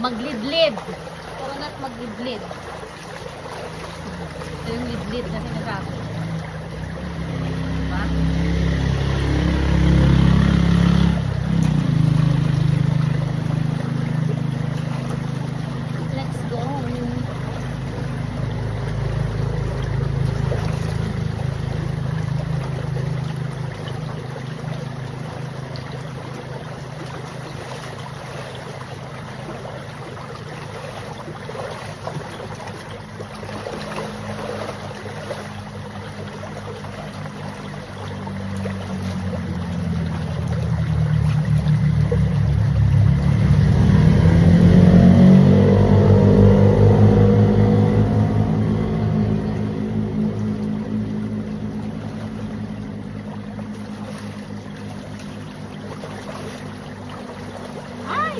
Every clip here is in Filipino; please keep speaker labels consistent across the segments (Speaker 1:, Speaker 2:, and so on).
Speaker 1: maglidlid. Coconut maglidlid. Ito yung lidlid na sinasabi. Diba? Let's go. Ay!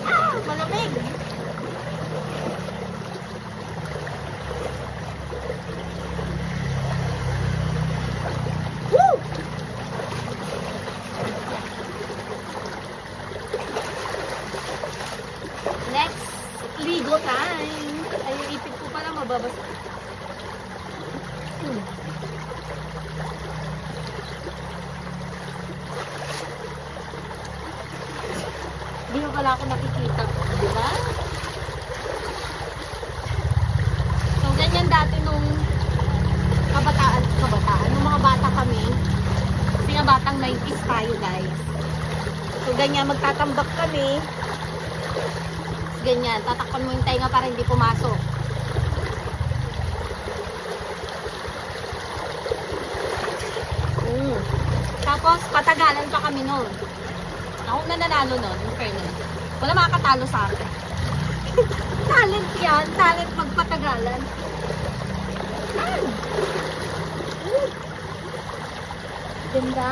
Speaker 1: Ah! Malamig! Woo! Next, ligo time! Ay, yung ipit ko pala mababasa. Hindi mo pala ako nakikita. Di ba? So, ganyan dati nung kabataan, nung mga bata kami. Kasi nga batang 90s tayo, guys. So, ganyan, magtatambak kami. Ganyan, tatakpan mo yung tenga para hindi pumasok. Tapos, patagalan pa kami noon. Ako na nanalo nun, in fairness. Wala makakatalo sa akin. Talent yan. Talent magpatagalan. Ganda.